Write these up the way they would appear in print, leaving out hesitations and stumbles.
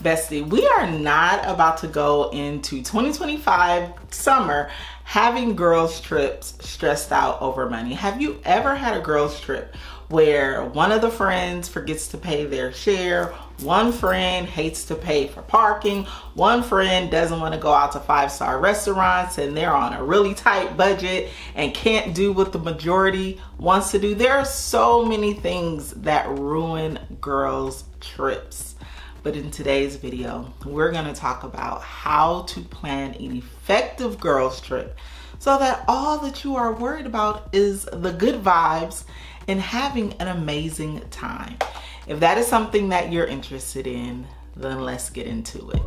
Bestie, we are not about to go into 2025 summer having girls trips stressed out over money. Have you ever had a girls trip where one of the friends forgets to pay their share, one friend hates to pay for parking, one friend doesn't want to go out to 5-star restaurants and they're on a really tight budget and can't do what the majority wants to do? There are so many things that ruin girls trips. But in today's video, we're going to talk about how to plan an effective girls trip so that all that you are worried about is the good vibes and having an amazing time. If that is something that you're interested in, then let's get into it.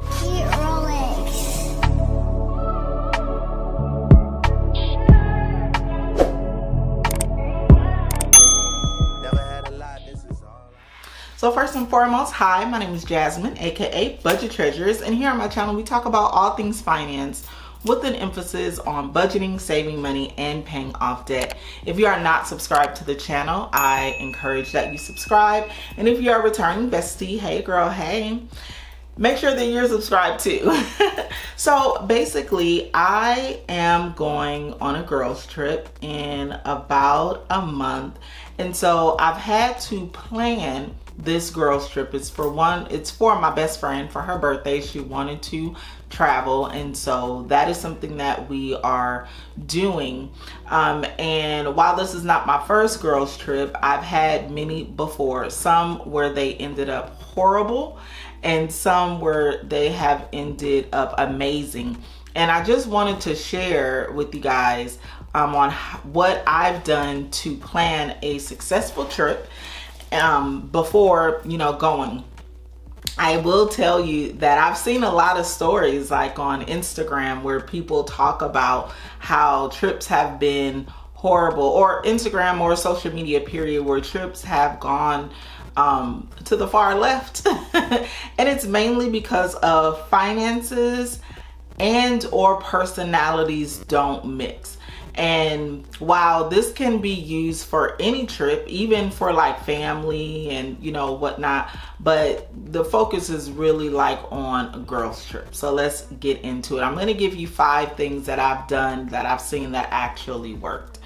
So first and foremost, hi, my name is Jasmine, aka Budget Treasures, and here on my channel we talk about all things finance with an emphasis on budgeting, saving money, and paying off debt. If you are not subscribed to the channel, I encourage that you subscribe. And if you are a returning bestie, hey girl, hey, make sure that you're subscribed too. So basically, I am going on a girls trip in about a month. And so I've had to plan this girls trip. It's for my best friend. For her birthday, she wanted to travel, and so that is something that we are doing. And while this is not my first girls trip, I've had many before, some where they ended up horrible and some where they have ended up amazing. And I just wanted to share with you guys on what I've done to plan a successful trip before going. I will tell you that I've seen a lot of stories like on Instagram where people talk about how trips have been horrible, or Instagram or social media period, where trips have gone to the far left. And it's mainly because of finances and or personalities don't mix. And while this can be used for any trip, even for like family and whatnot, but the focus is really like on a girls trip. So let's get into it. I'm going to give you 5 things that I've done that I've seen that actually worked.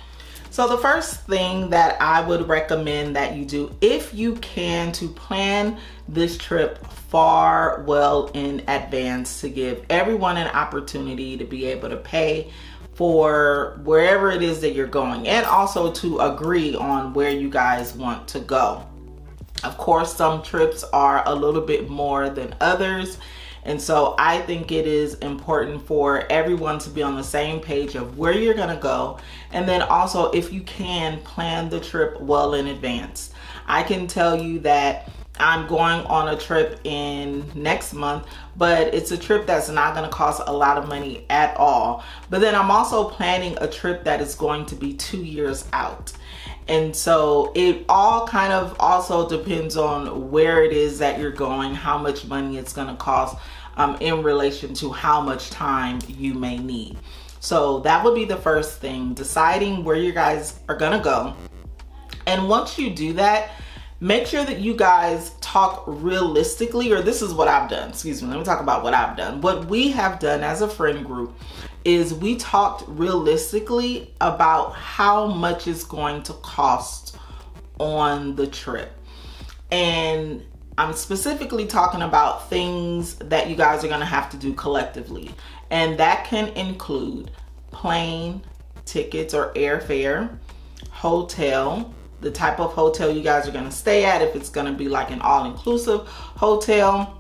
So the first thing that I would recommend that you do, if you can, to plan this trip far well in advance, to give everyone an opportunity to be able to pay for wherever it is that you're going, and also to agree on where you guys want to go. Of course, some trips are a little bit more than others, and so I think it is important for everyone to be on the same page of where you're gonna go, and then also, if you can, plan the trip well in advance. I can tell you that I'm going on a trip in next month, but it's a trip that's not going to cost a lot of money at all. But then I'm also planning a trip that is going to be 2 years out. And so it all kind of also depends on where it is that you're going, how much money it's going to cost in relation to how much time you may need. So that would be the first thing, deciding where you guys are going to go. And once you do that, make sure that you guys talk realistically, or this is what I've done. Excuse me, let me talk about what I've done. What we have done as a friend group is we talked realistically about how much it's going to cost on the trip. And I'm specifically talking about things that you guys are going to have to do collectively. And that can include plane tickets or airfare, hotel, the type of hotel you guys are going to stay at, if it's going to be like an all-inclusive hotel.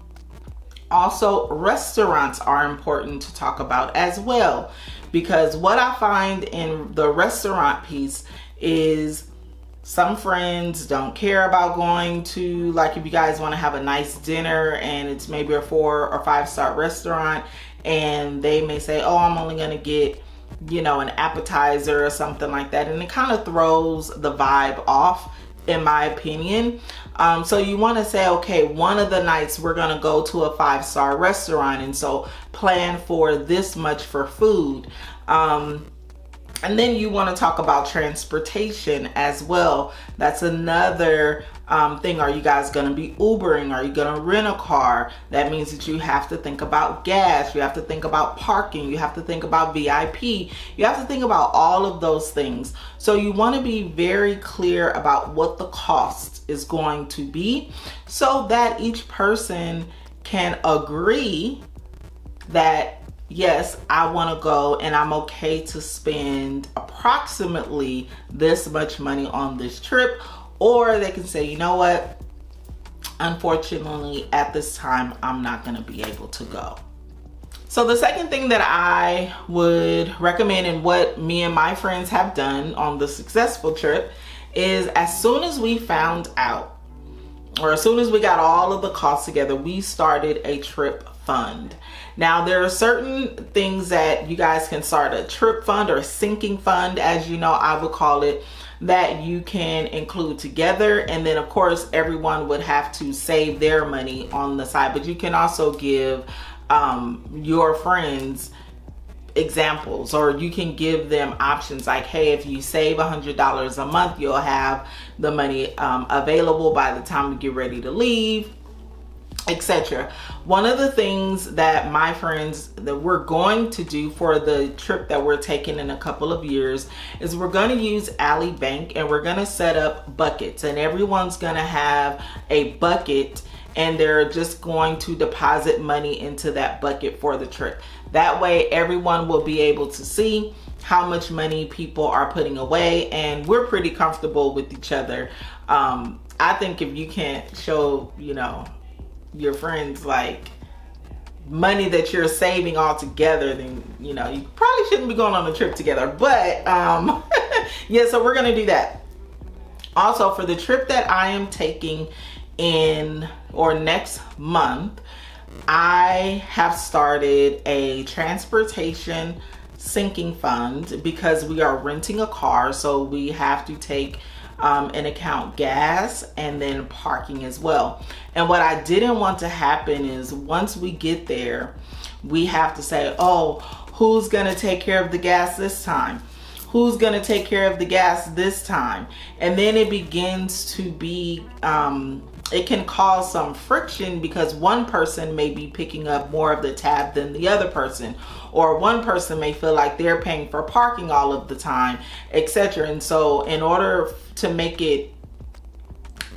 Also, restaurants are important to talk about as well, because what I find in the restaurant piece is some friends don't care about going to, like, if you guys want to have a nice dinner and it's maybe a 4 or 5-star restaurant, and they may say, oh, I'm only going to get an appetizer or something like that, and it kind of throws the vibe off, in my opinion. So you want to say, okay, one of the nights we're going to go to a 5-star restaurant, and so plan for this much for food. And then you want to talk about transportation as well. That's another thing. Are you guys going to be Ubering? Are you going to rent a car? That means that you have to think about gas. You have to think about parking. You have to think about VIP. You have to think about all of those things. So you want to be very clear about what the cost is going to be so that each person can agree that, yes, I want to go and I'm okay to spend approximately this much money on this trip. Or they can say, you know what, unfortunately, at this time, I'm not going to be able to go. So the second thing that I would recommend, and what me and my friends have done on the successful trip, is as soon as we found out, or as soon as we got all of the costs together, we started a trip fund. Now, there are certain things that you guys can start a trip fund or a sinking fund, as you know, I would call it, that you can include together. And then of course, everyone would have to save their money on the side, but you can also give your friends examples, or you can give them options like, hey, if you save $100 a month, you'll have the money available by the time we get ready to leave, etc. One of the things that my friends that we're going to do for the trip that we're taking in a couple of years is we're going to use Ally Bank, and we're going to set up buckets, and everyone's going to have a bucket, and they're just going to deposit money into that bucket for the trip. That way everyone will be able to see how much money people are putting away, and we're pretty comfortable with each other. I think if you can't show, you know, your friends like money that you're saving all together, then you know you probably shouldn't be going on a trip together. But yeah, so we're gonna do that. Also, for the trip that I am taking in or next month, I have started a transportation sinking fund because we are renting a car, so we have to take an account gas and then parking as well. And what I didn't want to happen is once we get there, we have to say, oh, who's gonna take care of the gas this time? Who's gonna take care of the gas this time? And then it begins to be, it can cause some friction because one person may be picking up more of the tab than the other person, or one person may feel like they're paying for parking all of the time, etc. And so in order to make it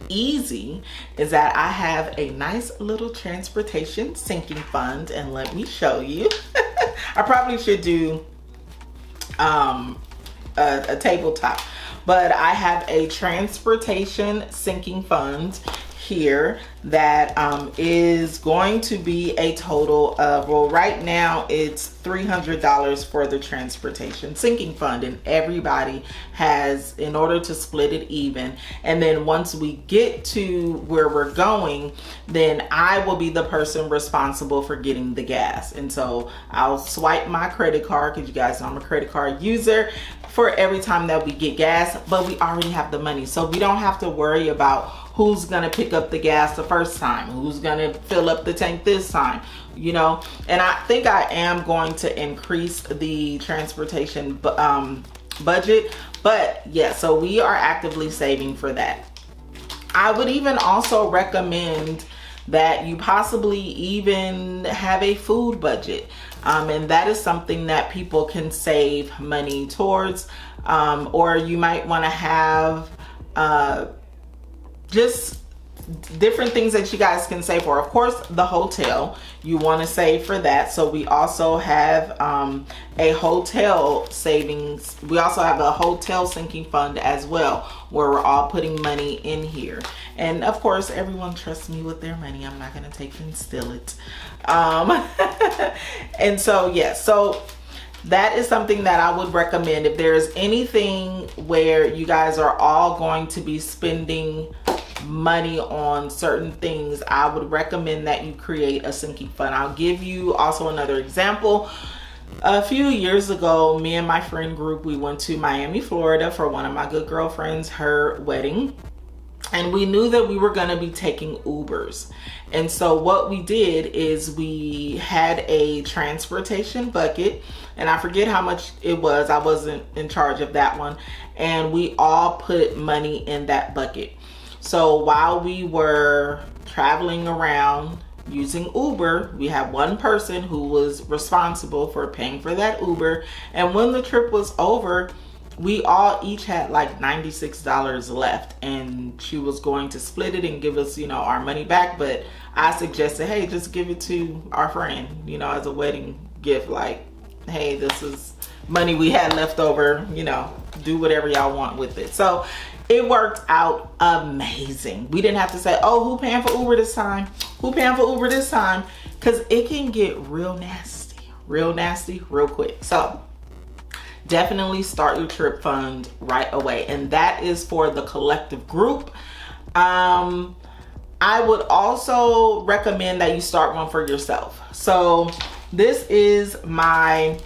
easy is that I have a nice little transportation sinking fund, and let me show you. I probably should do a tabletop, but I have a transportation sinking fund here that is going to be a total of, well, right now it's $300 for the transportation sinking fund, and everybody has, in order to split it even, and then once we get to where we're going, then I will be the person responsible for getting the gas. And so I'll swipe my credit card, because you guys know I'm a credit card user, for every time that we get gas, but we already have the money, so we don't have to worry about who's gonna pick up the gas the first time, who's gonna fill up the tank this time, you know. And I think I am going to increase the transportation budget, but yeah, so we are actively saving for that. I would even also recommend that you possibly even have a food budget, and that is something that people can save money towards, or you might want to have just different things that you guys can save for. Of course, the hotel, you want to save for that. So we also have a hotel savings. We also have a hotel sinking fund as well, where we're all putting money in here. And of course, everyone trusts me with their money. I'm not going to take and steal it. And so, yeah, so that is something that I would recommend. If there's anything where you guys are all going to be spending money on certain things, I would recommend that you create a sinking fund. I'll give you also another example. A few years ago, me and my friend group, we went to Miami, Florida for one of my good girlfriends, her wedding. And we knew that we were going to be taking Ubers. And so what we did is we had a transportation bucket, and I forget how much it was. I wasn't in charge of that one. And we all put money in that bucket. So while we were traveling around using Uber, we had one person who was responsible for paying for that Uber. And when the trip was over, we all each had like $96 left, and she was going to split it and give us, our money back. But I suggested, hey, just give it to our friend, as a wedding gift. Like, hey, this is money we had left over, do whatever y'all want with it. So it worked out amazing. We didn't have to say, oh, who paying for Uber this time? Who paying for Uber this time? Because it can get real nasty, real quick. So definitely start your trip fund right away. And that is for the collective group. I would also recommend that you start one for yourself. So this is my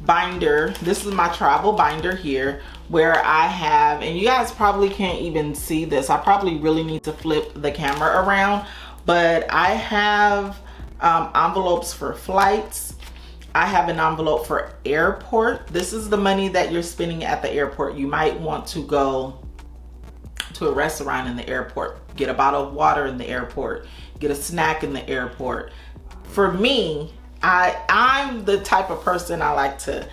binder. This is my travel binder here, where I have, and you guys probably can't even see this. I probably really need to flip the camera around, but I have envelopes for flights. I have an envelope for airport. This is the money that you're spending at the airport. You might want to go to a restaurant in the airport, get a bottle of water in the airport, get a snack in the airport. For me, I'm the type of person, I like to,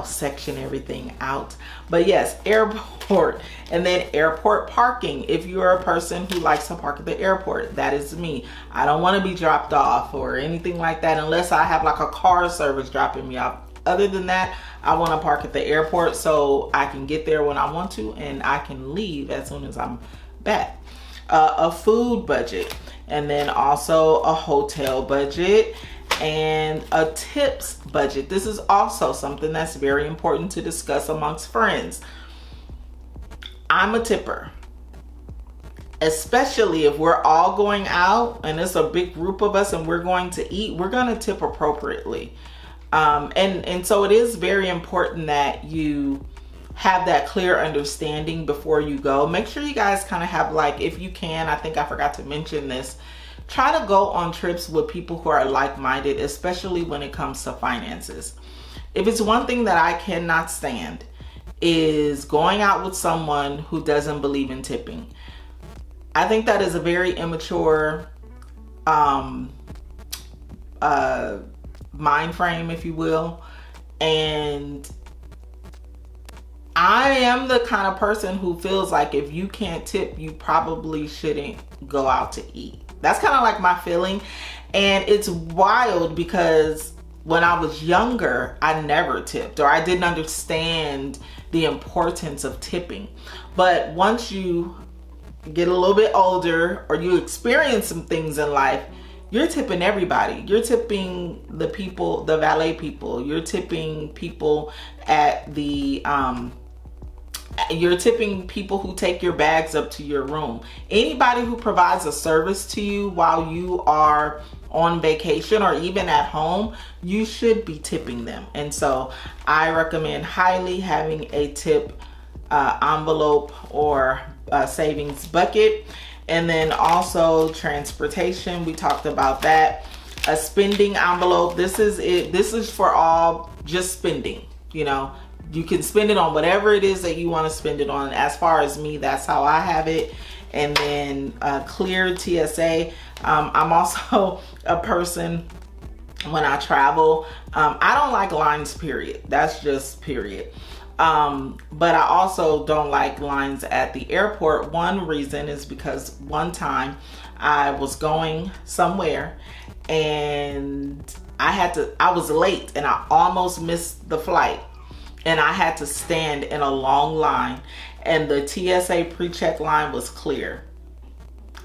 section everything out. But yes, airport, and then airport parking. If you're a person who likes to park at the airport, that is me. I don't want to be dropped off or anything like that unless I have like a car service dropping me off. Other than that, I want to park at the airport so I can get there when I want to, and I can leave as soon as I'm back. A food budget, and then also a hotel budget, and a tips budget. This is also something that's very important to discuss amongst friends. I'm a tipper, especially if we're all going out and it's a big group of us and we're going to eat. We're going to tip appropriately. And so it is very important that you have that clear understanding before you go. Make sure you guys kind of have, like, if you can, I think I forgot to mention this, try to go on trips with people who are like-minded, especially when it comes to finances. If it's one thing that I cannot stand, is going out with someone who doesn't believe in tipping. I think that is a very immature mind frame, if you will. And I am the kind of person who feels like if you can't tip, you probably shouldn't go out to eat. That's kind of like my feeling. And it's wild because when I was younger, I never tipped, or I didn't understand the importance of tipping. But once you get a little bit older or you experience some things in life, you're tipping everybody. You're tipping the people, the valet people. You're tipping people at the, you're tipping people who take your bags up to your room. Anybody who provides a service to you while you are on vacation or even at home, you should be tipping them. And so I recommend highly having a tip envelope or savings bucket. And then also transportation, we talked about that. A spending envelope, this is it. This is for all just spending, you can spend it on whatever it is that you want to spend it on. As far as me, that's how I have it. And then clear TSA. I'm also a person, when I travel, I don't like lines, period. That's just period. But I also don't like lines at the airport. One reason is because one time I was going somewhere and I was late and I almost missed the flight. And I had to stand in a long line, and the TSA pre-check line was clear.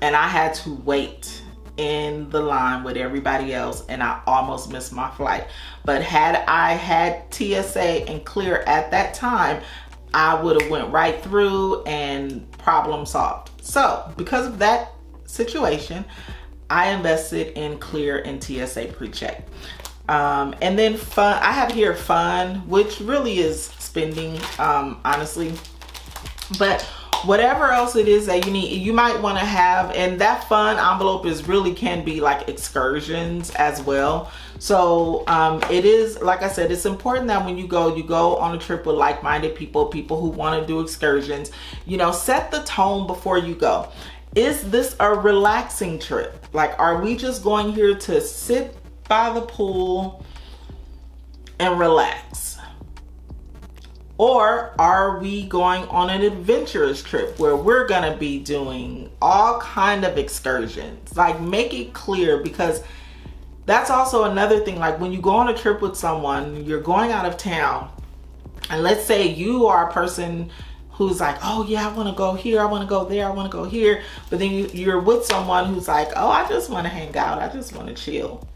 And I had to wait in the line with everybody else, and I almost missed my flight. But had I had TSA and clear at that time, I would have went right through and problem solved. So because of that situation, I invested in clear and TSA pre-check. And then fun, I have here fun, which really is spending, honestly. But whatever else it is that you need, you might want to have. And that fun envelope is really can be like excursions as well. So it is, like I said, it's important that when you go on a trip with like-minded people who want to do excursions. You know, set the tone before you go. Is this a relaxing trip? Like, are we just going here to sit by the pool and relax? Or are we going on an adventurous trip where we're gonna be doing all kind of excursions? Like, make it clear, because that's also another thing. Like, when you go on a trip with someone, you're going out of town, and let's say you are a person who's like, oh yeah, I want to go here, I want to go there, I want to go here, but then you're with someone who's like, oh, I just want to hang out, I just want to chill.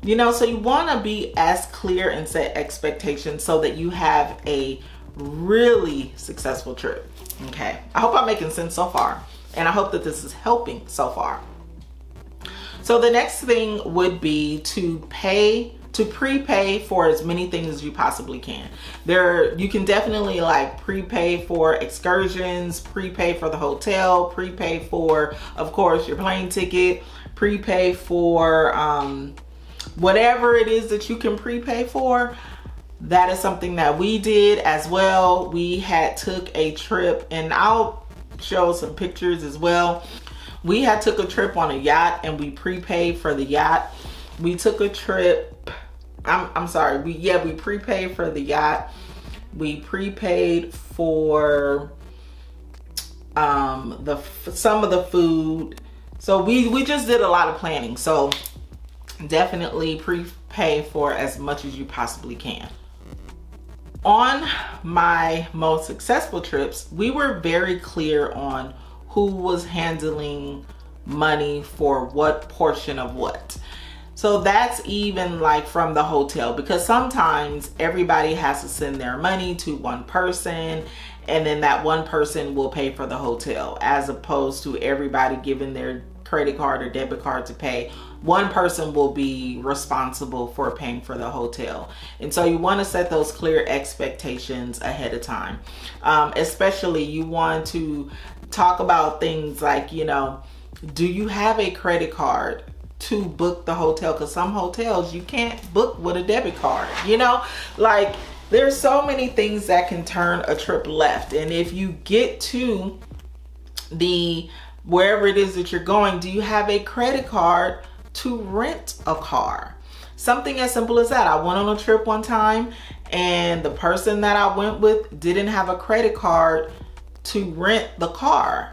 You know, so you want to be as clear and set expectations so that you have a really successful trip. Okay, I hope I'm making sense so far, and I hope that this is helping so far. So the next thing would be to prepay for as many things as you possibly can. You can definitely like prepay for excursions, prepay for the hotel, prepay for, of course, your plane ticket, prepay for whatever it is that you can prepay for. That is something that we did as well. We took a trip, and I'll show some pictures as well. We took a trip on a yacht, and we prepaid for the yacht. We took a trip, we prepaid for the yacht. We prepaid for some of the food. So we just did a lot of planning. So definitely prepay for as much as you possibly can. On my most successful trips, we were very clear on who was handling money for what portion of what. So that's even like from the hotel, because sometimes everybody has to send their money to one person, and then that one person will pay for the hotel, as opposed to everybody giving their credit card or debit card to pay. One person will be responsible for paying for the hotel. And so you want to set those clear expectations ahead of time. Especially you want to talk about things like, you know, do you have a credit card to book the hotel? Because some hotels you can't book with a debit card, you know, like there's so many things that can turn a trip left. And if you get to wherever it is that you're going, do you have a credit card to rent a car? Something as simple as that. I went on a trip one time, and the person that I went with didn't have a credit card to rent the car.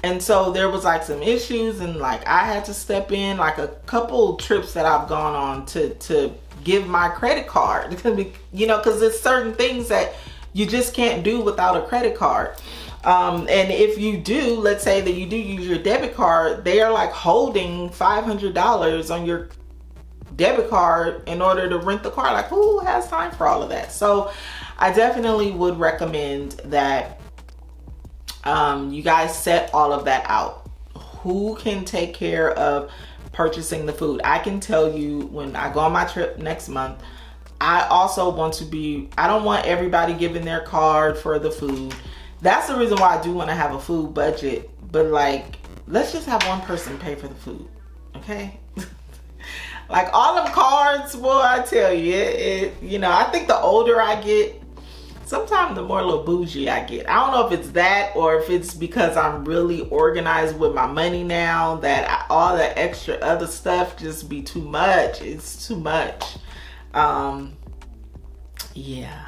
And so there was like some issues, and like I had to step in, like a couple trips that I've gone on to give my credit card, you know, because there's certain things that you just can't do without a credit card. And if you do, let's say that you do use your debit card, they are like holding $500 on your debit card in order to rent the car. Like, who has time for all of that? So I definitely would recommend that you guys set all of that out. Who can take care of purchasing the food? I can tell you, when I go on my trip next month, I also want I don't want everybody giving their card for the food. That's the reason why I do want to have a food budget. But like, let's just have one person pay for the food, okay? Like all them cards, boy, I tell you, you know, I think the older I get, sometimes the more little bougie I get. I don't know if it's that, or if it's because I'm really organized with my money now, that all the extra other stuff just be too much. It's too much. Yeah.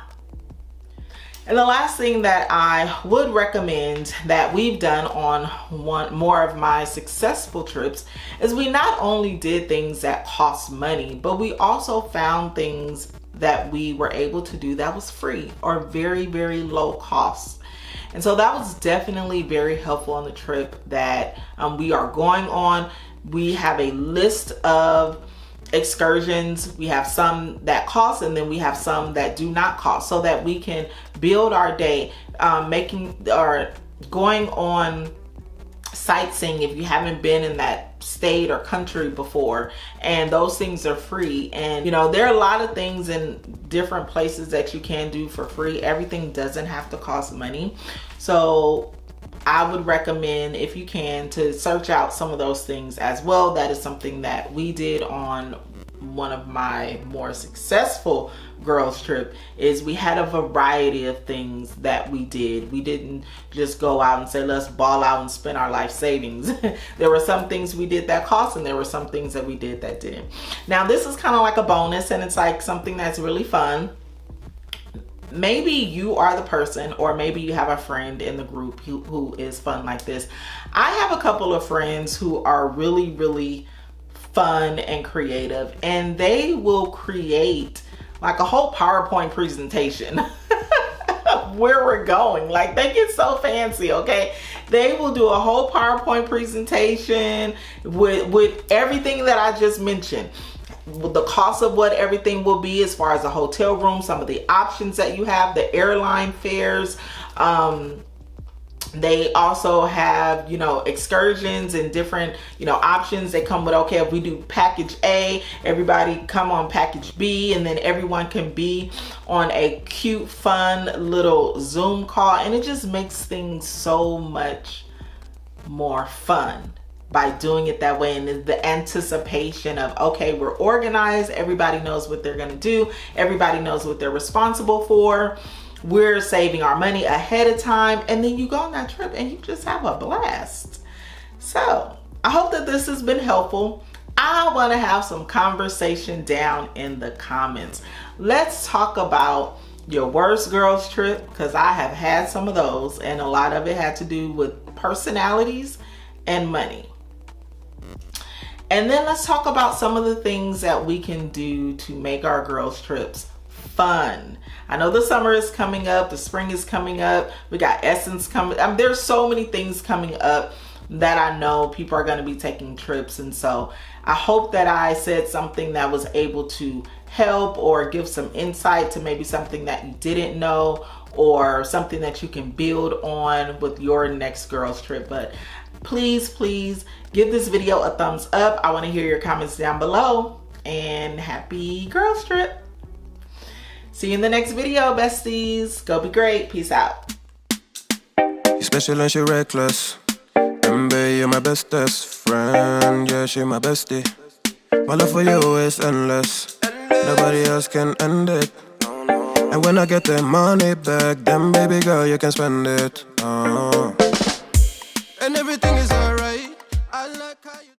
And the last thing that I would recommend that we've done on more of my successful trips is we not only did things that cost money, but we also found things that we were able to do that was free or very, very low cost. And so that was definitely very helpful on the trip that we are going on. We have a list of excursions. We have some that cost, and then we have some that do not cost, so that we can build our day, going on sightseeing. If you haven't been in that state or country before, and those things are free. And you know, there are a lot of things in different places that you can do for free. Everything doesn't have to cost money. So I would recommend, if you can, to search out some of those things as well. That is something that we did on one of my more successful girls trip. Is we had a variety of things that we did. We didn't just go out and say, let's ball out and spend our life savings. There were some things we did that cost, and there were some things that we did that didn't. Now this is kind of like a bonus, and it's like something that's really fun. Maybe you are the person, or maybe you have a friend in the group who is fun like this. I have a couple of friends who are really, really fun and creative, and they will create like a whole PowerPoint presentation where we're going. Like, they get so fancy, okay? They will do a whole PowerPoint presentation with everything that I just mentioned. The cost of what everything will be as far as the hotel room, some of the options that you have, the airline fares. They also have, you know, excursions and different, you know, options. They come with, okay, if we do package A, everybody come on package B, and then everyone can be on a cute, fun little Zoom call. And it just makes things so much more fun by doing it that way. And the anticipation of, okay, we're organized, everybody knows what they're going to do, everybody knows what they're responsible for, we're saving our money ahead of time, and then you go on that trip and you just have a blast. So I hope that this has been helpful. I want to have some conversation down in the comments. Let's talk about your worst girls trip, because I have had some of those, and a lot of it had to do with personalities and money. And then let's talk about some of the things that we can do to make our girls trips fun. I know the summer is coming up, the spring is coming up, we got Essence coming. There's so many things coming up that I know people are going to be taking trips. And so I hope that I said something that was able to help or give some insight to maybe something that you didn't know, or something that you can build on with your next girls trip. But please, please give this video a thumbs up. I want to hear your comments down below, and happy girls trip. See you in the next video, besties. Go be great. Peace out. You special and she reckless. Remember, you're my bestest friend. Yeah, she my bestie. My love for you is endless. Nobody else can end it. And when I get the money back, then baby girl, you can spend it. And everything is alright. I like how you